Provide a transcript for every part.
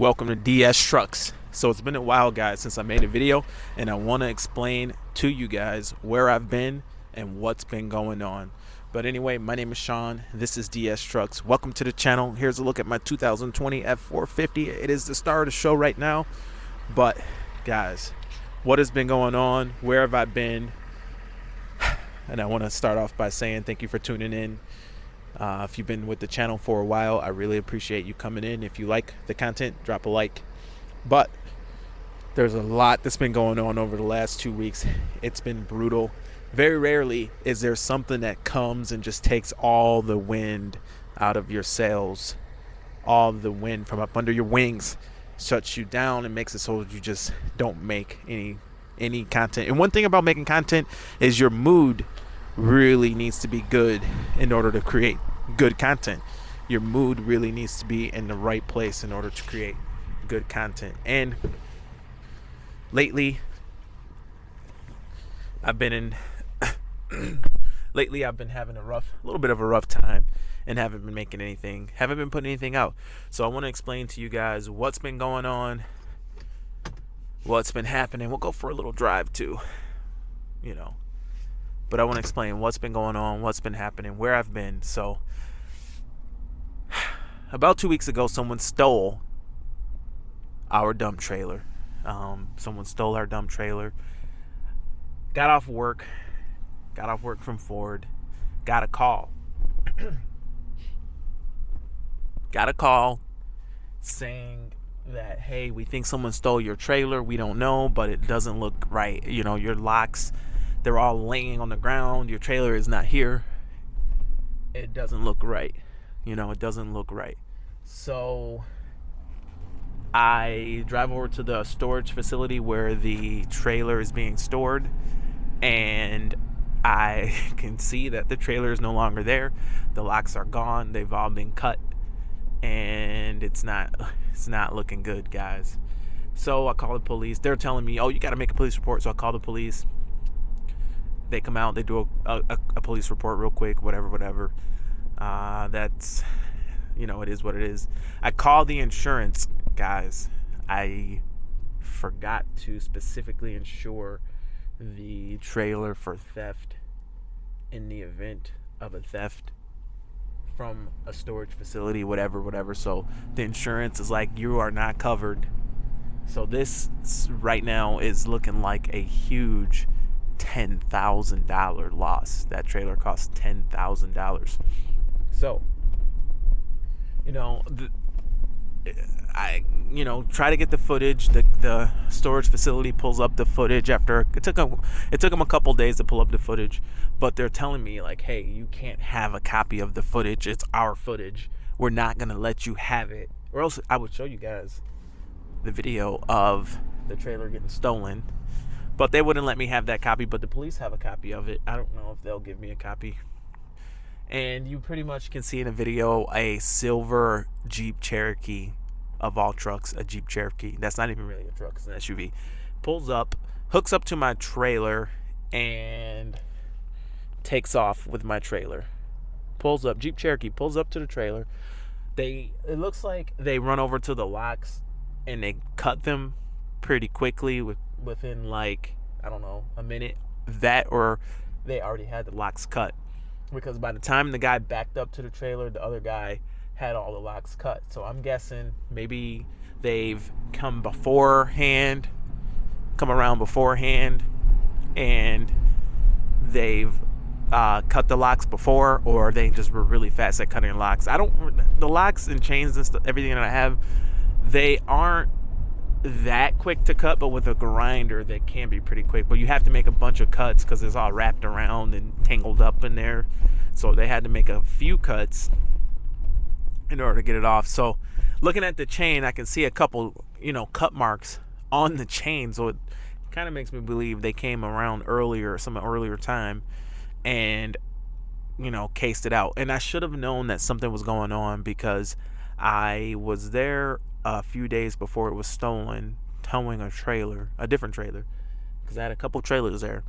Welcome to DS Trucks. So it's been a while, guys, since I made a video, and I want to explain to you guys where I've been and what's been going on. But anyway, my name is Sean. This is DS Trucks. Welcome to the channel. Here's a look at my 2020 F450. It is the star of the show right now. But guys, what has been going on? Where have I been? And I want to start off by saying thank you for tuning in. If you've been with the channel for a while, I really appreciate you coming in. If you like the content, drop a like. But there's a lot that's been going on over the last 2 weeks. It's been brutal. Very rarely is there something that comes and just takes all the wind out of your sails, all the wind from up under your wings, shuts you down and makes it so you just don't make any content. And one thing about making content is your mood really needs to be good in order to create good content. Your mood really needs to be in the right place in order to create good content. And lately I've been having a little bit of a rough time and haven't been putting anything out. So I want to explain to you guys what's been going on, what's been happening. We'll go for a little drive too, but I want to explain what's been going on, what's been happening, where I've been. So about 2 weeks ago, someone stole our dump trailer. Someone stole our dump trailer. Got off work from Ford. Got a call. Got a call saying that, hey, we think someone stole your trailer. We don't know, but it doesn't look right. Your locks, they're all laying on the ground. Your trailer is not here. It doesn't look right. It doesn't look right. So I drive over to the storage facility where the trailer is being stored, and I can see that the trailer is no longer there. The locks are gone. They've all been cut, and it's not looking good, guys. So I call the police. They're telling me, oh, you got to make a police report. So I call the police. They come out. They do a police report real quick. Whatever. That's, it is what it is. I call the insurance guys. I forgot to specifically insure the trailer for theft in the event of a theft from a storage facility, whatever. So the insurance is like, you are not covered. So this right now is looking like a huge $10,000 loss. That trailer cost $10,000. So, I try to get the footage. The storage facility pulls up the footage after it took them a couple days to pull up the footage, but they're telling me like, hey, you can't have a copy of the footage. It's our footage. We're not gonna let you have it, or else I would show you guys the video of the trailer getting stolen. But they wouldn't let me have that copy. But the police have a copy of it. I don't know if they'll give me a copy. And you pretty much can see in a video a silver Jeep Cherokee, of all trucks, a Jeep Cherokee. That's not even really a truck, it's an SUV. Pulls up, hooks up to my trailer, and takes off with my trailer. Pulls up, Jeep Cherokee pulls up to the trailer. It looks like they run over to the locks and they cut them pretty quickly within like, I don't know, a minute. That, or they already had the locks cut. Because by the time the guy backed up to the trailer, the other guy had all the locks cut. So I'm guessing maybe they've come around beforehand, and they've cut the locks before, or they just were really fast at cutting locks. The locks and chains and stuff, everything that I have, they aren't that quick to cut, but with a grinder they can be pretty quick. But you have to make a bunch of cuts because it's all wrapped around and tangled up in there. So they had to make a few cuts in order to get it off. So looking at the chain, I can see a couple cut marks on the chain. So it kind of makes me believe they came around some earlier time and cased it out. And I should have known that something was going on because I was there a few days before it was stolen, towing a different trailer, because I had a couple trailers there.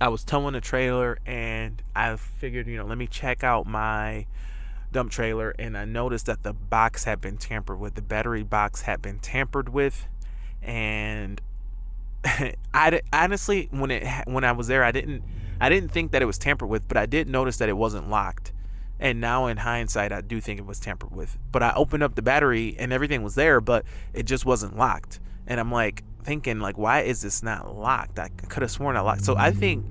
I was towing a trailer, and I figured, let me check out my dump trailer, and I noticed that the box had been tampered with. The battery box had been tampered with, and honestly, when I was there, I didn't think that it was tampered with, but I did notice that it wasn't locked. And now in hindsight, I do think it was tampered with. But I opened up the battery and everything was there, but it just wasn't locked. And I'm like thinking, like, why is this not locked? I could have sworn I locked. So I think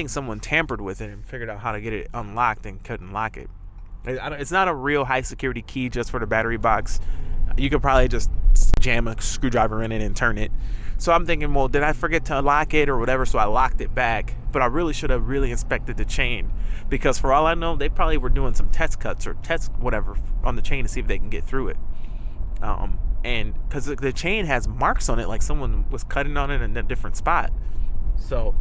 someone tampered with it and figured out how to get it unlocked and couldn't lock it. It's not a real high security key just for the battery box. You could probably just jam a screwdriver in it and turn it. So I'm thinking, well, did I forget to lock it or whatever? So I locked it back. But I really should have really inspected the chain, because for all I know, they probably were doing some test cuts or test whatever on the chain to see if they can get through it. And because the chain has marks on it, like someone was cutting on it in a different spot. So,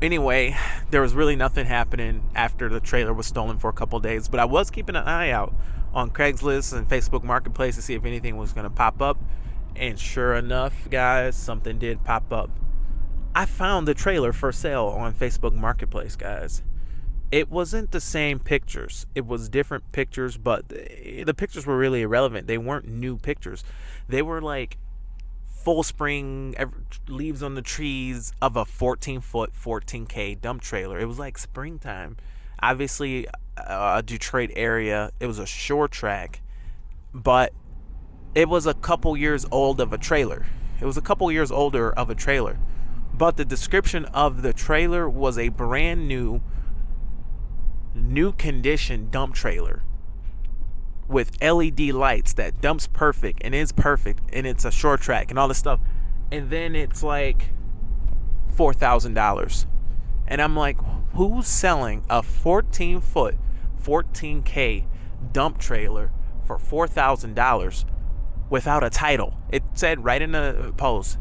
anyway, there was really nothing happening after the trailer was stolen for a couple of days. But I was keeping an eye out on Craigslist and Facebook Marketplace to see if anything was going to pop up. And sure enough, guys, something did pop up. I found the trailer for sale on Facebook Marketplace, guys. It wasn't the same pictures. It was different pictures, but the pictures were really irrelevant. They weren't new pictures. They were like full spring leaves on the trees of a 14-foot 14K dump trailer. It was like springtime. Obviously, a Detroit area. It was a shore track, but it was a couple years old of a trailer. It was a couple years older of a trailer. But the description of the trailer was a brand new condition dump trailer with LED lights that dumps perfect and is perfect, and it's a short track and all this stuff. And then it's like $4,000. And I'm like, who's selling a 14-foot 14K dump trailer for $4,000 without a title? It said right in the post,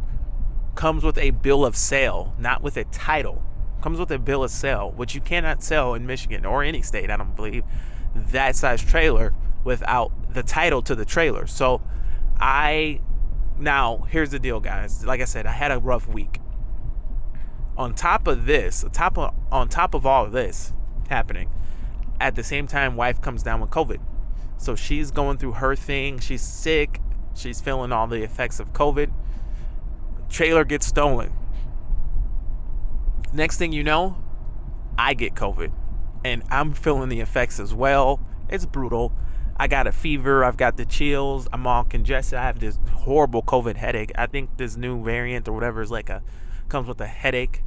comes with a bill of sale, not with a title. Comes with a bill of sale, which you cannot sell in Michigan or any state, I don't believe, that size trailer without the title to the trailer. So now here's the deal, guys. Like I said, I had a rough week. On top of all of this happening, at the same time, wife comes down with COVID. So she's going through her thing. She's sick. She's feeling all the effects of COVID. Trailer gets stolen. Next thing you know, I get COVID, and I'm feeling the effects as well. It's brutal. I got a fever. I've got the chills. I'm all congested. I have this horrible COVID headache. I think this new variant or whatever is comes with a headache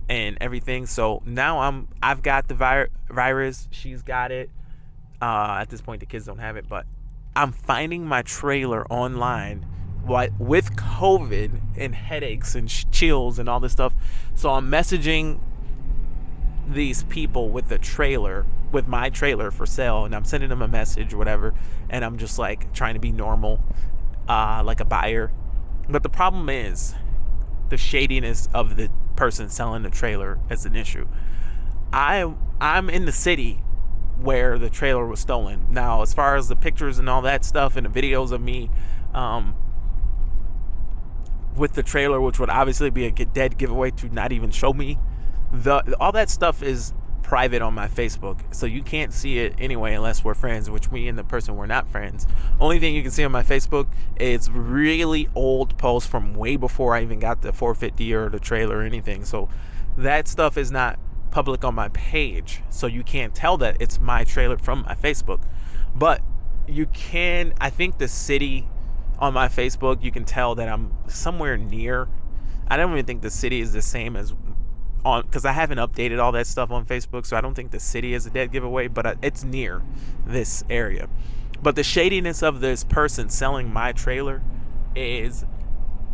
and everything. So now I've got the virus. She's got it. At this point, the kids don't have it, but I'm finding my trailer online with COVID and headaches and chills and all this stuff. So I'm messaging these people with my trailer for sale, and I'm sending them a message or whatever, and I'm just like trying to be normal, like a buyer. But the problem is the shadiness of the person selling the trailer is an issue. I'm in the city where the trailer was stolen. Now, as far as the pictures and all that stuff and the videos of me with the trailer, which would obviously be a dead giveaway to not even show me, all that stuff is private on my Facebook, so you can't see it anyway unless we're friends, which me and the person were not friends. Only thing you can see on my Facebook is really old posts from way before I even got the 450 or the trailer or anything. So that stuff is not public on my page, so you can't tell that it's my trailer from my Facebook. But you can, I think the city on my Facebook, you can tell that I'm somewhere near. I don't even think the city is the same as on, because I haven't updated all that stuff on Facebook, so I don't think the city is a dead giveaway, but it's near this area. But the shadiness of this person selling my trailer is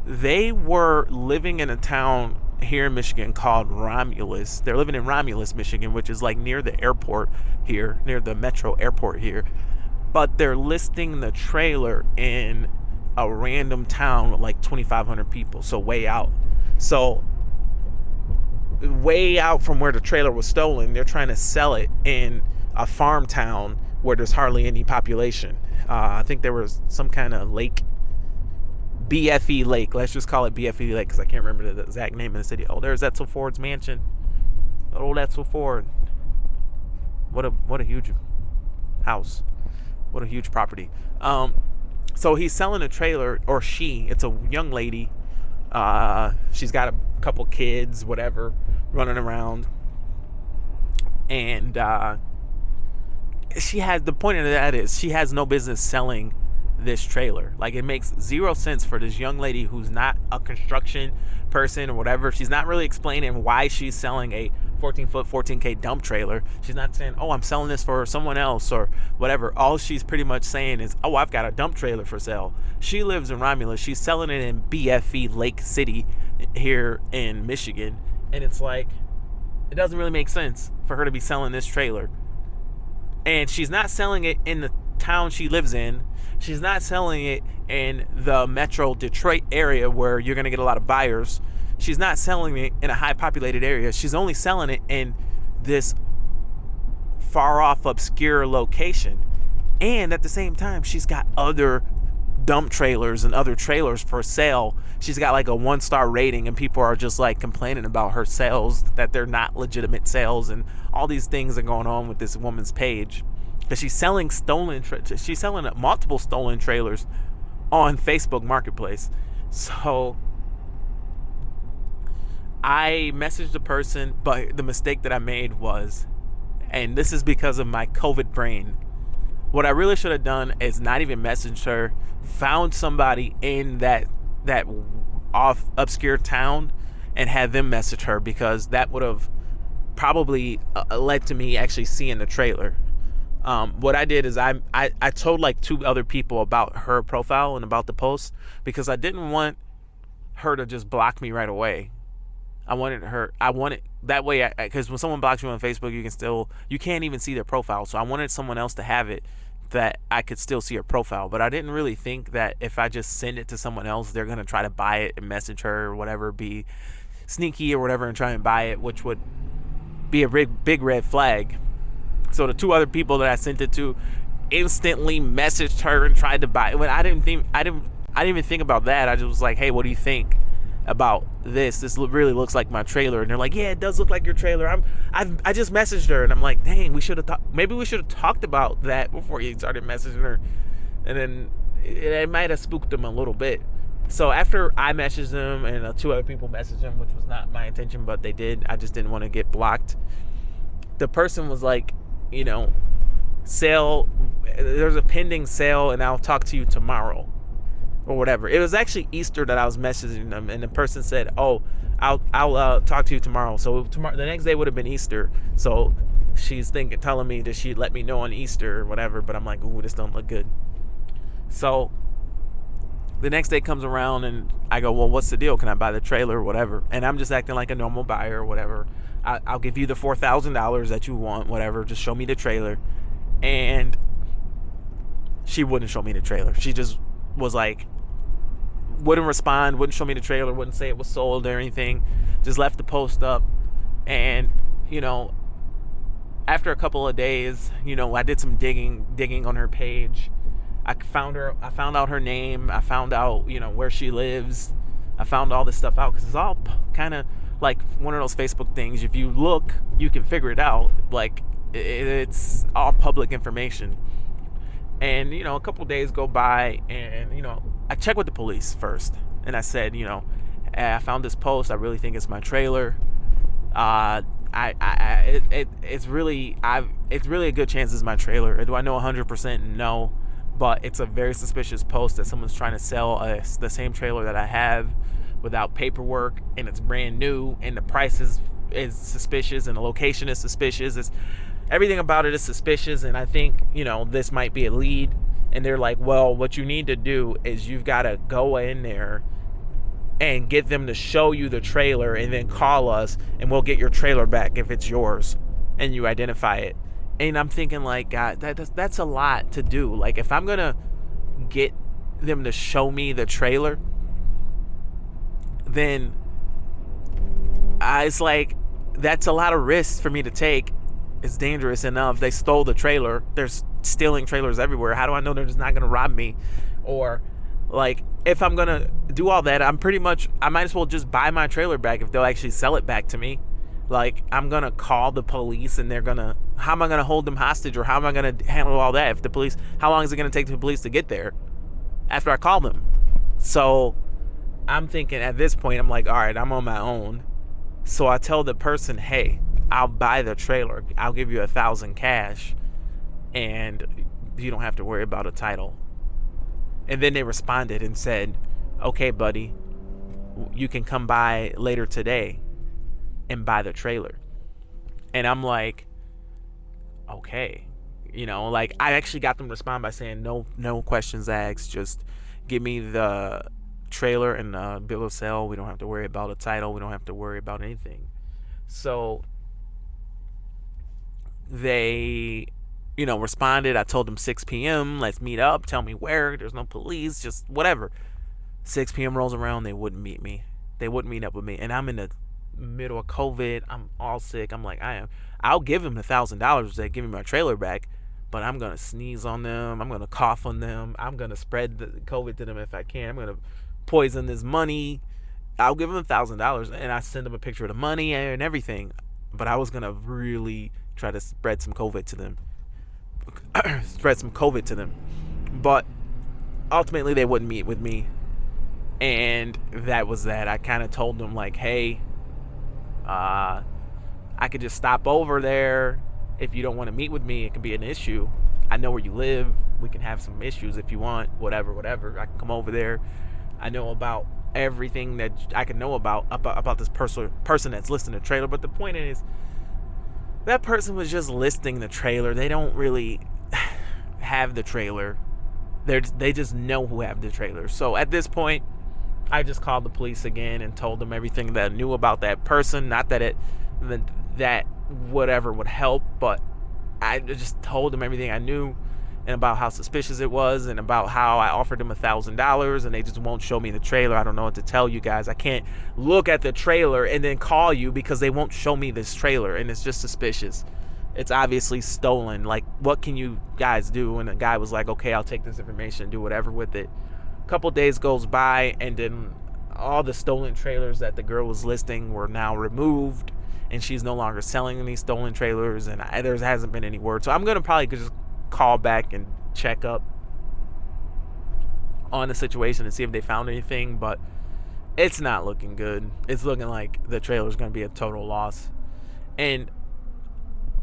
they were living in a town here in Michigan called Romulus. They're living in Romulus, Michigan, which is like near the airport here, near the metro airport here. But they're listing the trailer in a random town with like 2,500 people, so way out. So way out from where the trailer was stolen, they're trying to sell it in a farm town where there's hardly any population. I think there was some kind of lake, BFE Lake. Let's just call it BFE Lake because I can't remember the exact name of the city. Oh, there's Etzel Ford's mansion. Oh, that's so Ford. What a huge house. What a huge property. So he's selling a trailer, or it's a young lady. She's got a couple kids, whatever, running around. And the point of that is she has no business selling this trailer. Like, it makes zero sense for this young lady who's not a construction person or whatever. She's not really explaining why she's selling a 14-foot 14K dump trailer. She's not saying, oh, I'm selling this for someone else or whatever. All she's pretty much saying is, oh, I've got a dump trailer for sale. She lives in Romulus. She's selling it in BFE Lake City here in Michigan. And it's like, it doesn't really make sense for her to be selling this trailer. And she's not selling it in the town she lives in. She's not selling it in the metro Detroit area where you're going to get a lot of buyers. She's not selling it in a high populated area. She's only selling it in this far off, obscure location. And at the same time, she's got other dump trailers and other trailers for sale. She's got like a 1-star rating, and people are just like complaining about her sales, that they're not legitimate sales, and all these things are going on with this woman's page. Because she's selling multiple stolen trailers on Facebook Marketplace. So I messaged the person, but the mistake that I made was, and this is because of my COVID brain, what I really should have done is not even messaged her, found somebody in that off obscure town and had them message her, because that would have probably led to me actually seeing the trailer. What I did is I told like 2 other people about her profile and about the post, because I didn't want her to just block me right away. I wanted that way, because when someone blocks you on Facebook, you can't even see their profile. So I wanted someone else to have it that I could still see her profile. But I didn't really think that if I just send it to someone else, they're going to try to buy it and message her or whatever, be sneaky or whatever and try and buy it, which would be a big red flag. So the 2 other people that I sent it to instantly messaged her and tried to buy it. When I didn't even think about that. I just was like, hey, what do you think about this? This really looks like my trailer. And they're like, yeah, it does look like your trailer. I just messaged her, and I'm like, dang, maybe we should have talked about that before you started messaging her. And then it might have spooked them a little bit. So after I messaged them and 2 other people messaged them, which was not my intention, but they did, I just didn't want to get blocked. The person was like, there's a pending sale and I'll talk to you tomorrow or whatever. It was actually Easter that I was messaging them, and the person said, oh, I'll talk to you tomorrow. So tomorrow, the next day would have been Easter. So she's telling me that she'd let me know on Easter or whatever, but I'm like, ooh, this don't look good. So the next day comes around and I go, well, what's the deal? Can I buy the trailer or whatever? And I'm just acting like a normal buyer or whatever. I'll give you the $4,000 that you want, whatever. Just show me the trailer. And she wouldn't show me the trailer. She just was like, wouldn't respond, wouldn't show me the trailer, wouldn't say it was sold or anything. Just left the post up. And, after a couple of days, I did some digging on her page. I found out her name. I found out, where she lives. I found all this stuff out, because it's all kind of like one of those Facebook things. If you look, you can figure it out. Like, it's all public information. And, a couple days go by, and, I checked with the police first. And I said, I found this post. I really think it's my trailer. It's really a good chance it's my trailer. Do I know 100%? No. But it's a very suspicious post that someone's trying to sell the same trailer that I have without paperwork, and it's brand new, and the price is suspicious, and the location is suspicious. Everything about it is suspicious, and I think, this might be a lead. And they're like, well, what you need to do is you've got to go in there and get them to show you the trailer, and then call us, and we'll get your trailer back if it's yours, and you identify it. And I'm thinking, like, God, that's a lot to do. Like, if I'm going to get them to show me the trailer, then it's like, that's a lot of risks for me to take. It's dangerous enough. They stole the trailer. There's stealing trailers everywhere. How do I know they're just not going to rob me? Or, like, if I'm going to do all that, I might as well just buy my trailer back if they'll actually sell it back to me. Like, I'm gonna call the police and how am I gonna hold them hostage, or how am I gonna handle all that if the police, how long is it gonna take the police to get there after I call them? So I'm thinking at this point, I'm like, all right, I'm on my own. So I tell the person, hey, I'll buy the trailer. I'll give you $1,000 cash, and you don't have to worry about a title. And then they responded and said, okay, buddy, you can come by later today and buy the trailer. And I'm like, okay. Like, I actually got them to respond by saying, no questions asked. Just give me the trailer and the bill of sale. We don't have to worry about a title. We don't have to worry about anything. So they, responded. I told them 6 p.m. Let's meet up. Tell me where. There's no police. Just whatever. 6 p.m. rolls around. They wouldn't meet me. They wouldn't meet up with me. And I'm in the middle of COVID. I'm all sick. I'm like, I'll give them $1,000 if they give me my trailer back, but I'm gonna sneeze on them. I'm gonna cough on them. I'm gonna spread the COVID to them if I can. I'm gonna poison this money. I'll give them $1,000, and I send them a picture of the money and everything. But I was gonna really try to spread some COVID to them. But ultimately, they wouldn't meet with me, and that was that. I kind of told them, like, hey, I could just stop over there. If you don't want to meet with me, it can be an issue. I know where you live. We can have some issues if you want. Whatever. I can come over there. I know about everything that I can know about this person that's listing the trailer. But the point is, that person was just listing the trailer. They don't really have the trailer. They just know who have the trailer. So at this point, I just called the police again and told them everything that I knew about that person. Not that that whatever would help, but I just told them everything I knew, and about how suspicious it was, and about how I offered them $1,000 and they just won't show me the trailer. I don't know what to tell you guys. I can't look at the trailer and then call you because they won't show me this trailer, and it's just suspicious. It's obviously stolen. Like, what can you guys do? And the guy was like, okay, I'll take this information and do whatever with it. A couple days goes by, and then all the stolen trailers that the girl was listing were now removed, and she's no longer selling any stolen trailers, and there hasn't been any word. So I'm going to probably just call back and check up on the situation and see if they found anything, but it's not looking good. It's looking like the trailer's going to be a total loss, and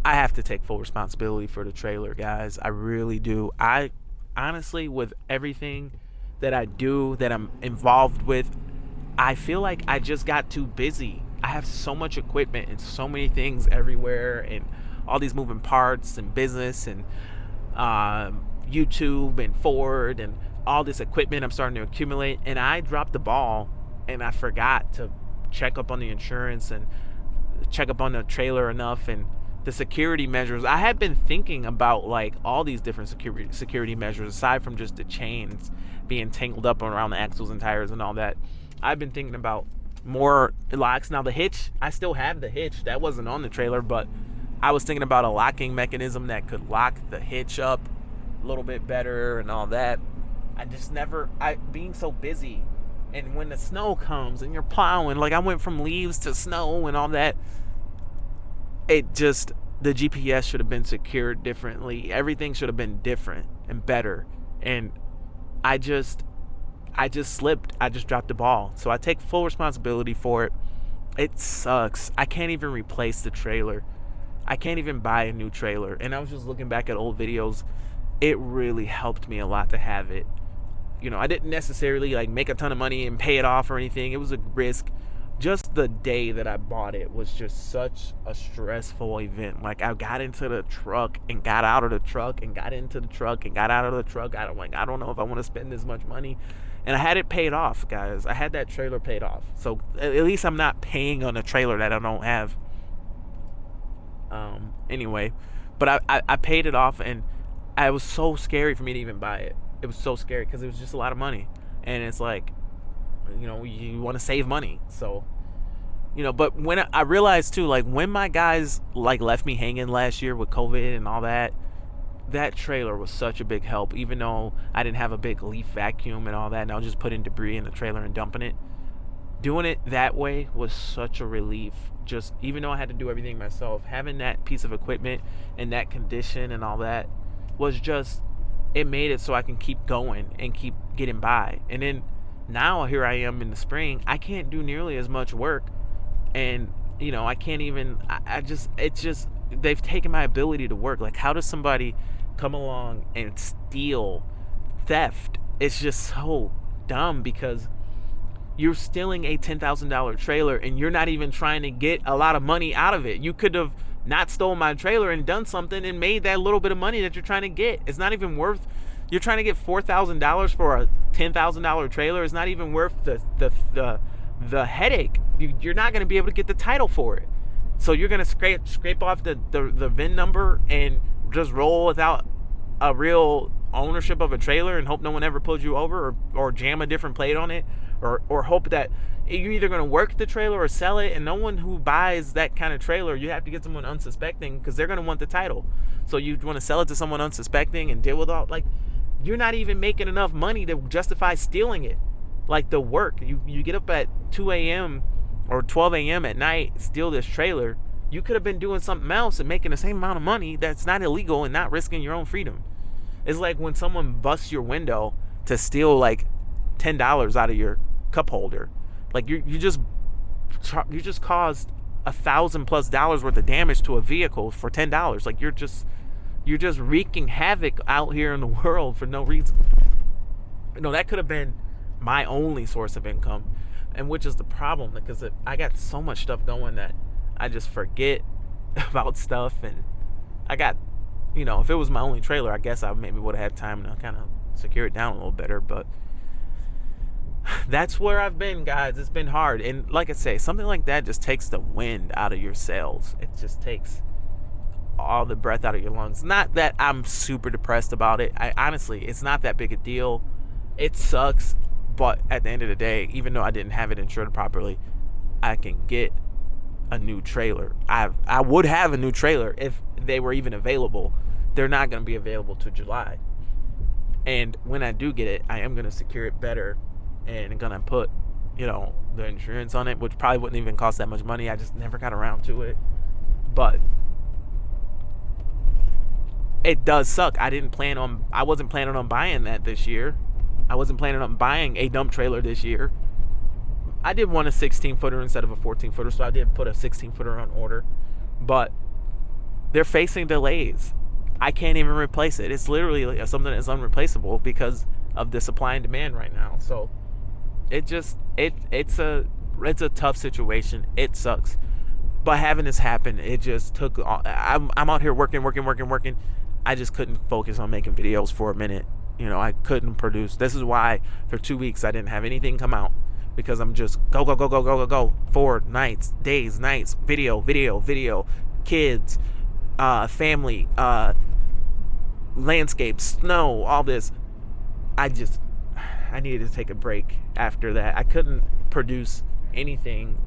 I have to take full responsibility for the trailer, guys. I really do. I honestly, with everything that I do, that I'm involved with, I feel like I just got too busy. I have so much equipment and so many things everywhere, and all these moving parts, and business, and YouTube, and Ford, and all this equipment I'm starting to accumulate, and I dropped the ball, and I forgot to check up on the insurance and check up on the trailer enough, and the security measures. I had been thinking about, like, all these different security measures aside from just the chains being tangled up around the axles and tires and all that. I've been thinking about more locks. Now, the hitch, I still have the hitch. That wasn't on the trailer, but I was thinking about a locking mechanism that could lock the hitch up a little bit better and all that. Being so busy, and when the snow comes and you're plowing, like, I went from leaves to snow and all that, the GPS should have been secured differently. Everything should have been different and better, and I just slipped. I just dropped the ball. So I take full responsibility for it. It sucks. I can't even replace the trailer. I can't even buy a new trailer. And I was just looking back at old videos. It really helped me a lot to have it. I didn't necessarily, like, make a ton of money and pay it off or anything. It was a risk. Just the day that I bought it was just such a stressful event. Like, I got into the truck and got out of the truck and got into the truck and got out of the truck. I don't know if I want to spend this much money. And I had it paid off, guys. I had that trailer paid off. So at least I'm not paying on a trailer that I don't have. Anyway, but I paid it off, and it was so scary for me to even buy it. It was so scary because it was just a lot of money. And it's like, you want to save money. So, but when I realized too, like, when my guys, like, left me hanging last year with COVID and all that, that trailer was such a big help. Even though I didn't have a big leaf vacuum and all that, and I was just putting debris in the trailer and dumping it, Doing it that way was such a relief. Just even though I had to do everything myself, having that piece of equipment and that condition and all that was just, it made it so I can keep going and keep getting by. And then now here I am in the spring, I can't do nearly as much work, and I can't even, it's just, they've taken my ability to work. Like, how does somebody come along and steal? Theft, it's just so dumb, because you're stealing a $10,000 trailer and you're not even trying to get a lot of money out of it. You could have not stole my trailer and done something and made that little bit of money that you're trying to get. It's not even worth, you're trying to get $4,000 for a $10,000 trailer. It's not even worth the headache. You're not going to be able to get the title for it. So you're going to scrape off the VIN number and just roll without a real ownership of a trailer and hope no one ever pulls you over, or jam a different plate on it, or hope that you're either going to work the trailer or sell it. And no one who buys that kind of trailer, you have to get someone unsuspecting, because they're going to want the title. So you want to sell it to someone unsuspecting and deal with all, like, you're not even making enough money to justify stealing it. Like, the work, you get up at 2 a.m. or 12 a.m. at night, steal this trailer. You could have been doing something else and making the same amount of money that's not illegal and not risking your own freedom. It's like when someone busts your window to steal like $10 out of your cup holder. Like, you just caused $1,000+ worth of damage to a vehicle for $10. Like, you're just wreaking havoc out here in the world for no reason. That could have been my only source of income, and which is the problem, because I got so much stuff going that I just forget about stuff. And I got, if it was my only trailer, I guess I maybe would have had time to kind of secure it down a little better. But that's where I've been, guys. It's been hard. And like I say, something like that just takes the wind out of your sails. It just takes all the breath out of your lungs. Not that I'm super depressed about it. Honestly, it's not that big a deal. It sucks. But at the end of the day, even though I didn't have it insured properly, I can get a new trailer. I would have a new trailer if they were even available. They're not going to be available till July. And when I do get it, I am going to secure it better and going to put, the insurance on it, which probably wouldn't even cost that much money. I just never got around to it. But it does suck. I wasn't planning on buying that this year. I wasn't planning on buying a dump trailer this year. I did want a 16-footer instead of a 14-footer, so I did put a 16-footer on order. But they're facing delays. I can't even replace it. It's literally something that's unreplaceable because of the supply and demand right now. So it's a tough situation. It sucks. But having this happen, it just took. I'm out here working. I just couldn't focus on making videos for a minute. I couldn't produce. This is why for 2 weeks I didn't have anything come out, because I'm just go forward, nights, days, nights, video, kids, family, landscape, snow, all this. I needed to take a break after that. I couldn't produce anything.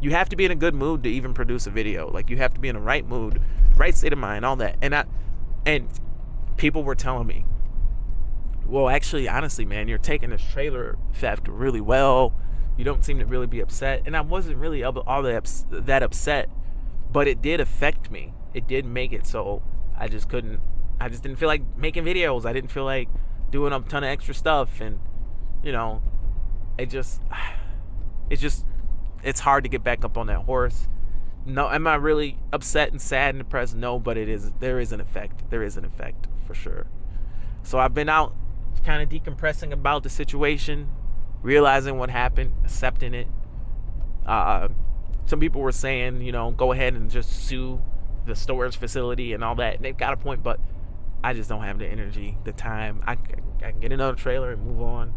You have to be in a good mood to even produce a video. Like, you have to be in the right mood, right state of mind, all that. And people were telling me, well, actually, honestly, man, you're taking this trailer theft really well. You don't seem to really be upset. And I wasn't really all that upset, but it did affect me. It did make it so I just didn't feel like making videos. I didn't feel like doing a ton of extra stuff. And, it's hard to get back up on that horse. No, am I really upset and sad and depressed? No, but there is an effect. There is an effect for sure. So I've been out kind of decompressing about the situation, realizing what happened, accepting it. Some people were saying, go ahead and just sue the storage facility and all that. And they've got a point, but I just don't have the energy, the time. I can get another trailer and move on.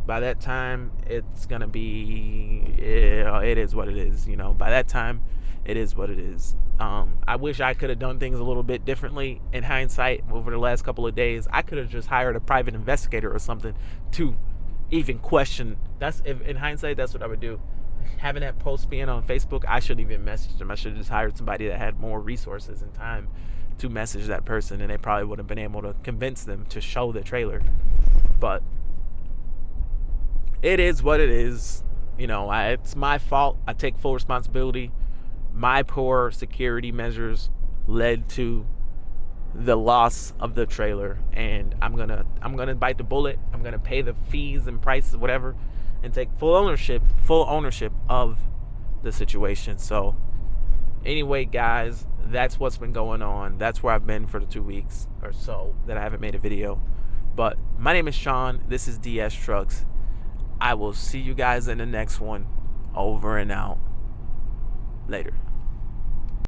By that time, it's going to be, it is what it is. By that time, it is what it is. I wish I could have done things a little bit differently. In hindsight, over the last couple of days, I could have just hired a private investigator or something to even question. In hindsight, that's what I would do. Having that post being on Facebook, I shouldn't even message them. I should have just hired somebody that had more resources and time to message that person, and they probably would have been able to convince them to show the trailer. But it is what it is. It's my fault. I take full responsibility. My poor security measures led to the loss of the trailer, and I'm gonna bite the bullet. I'm gonna pay the fees and prices, whatever, and take full ownership of the situation. So anyway, guys, that's what's been going on. That's where I've been for the 2 weeks or so that I haven't made a video. But my name is Sean. This is DS Trucks. I will see you guys in the next one. Over and out. Later.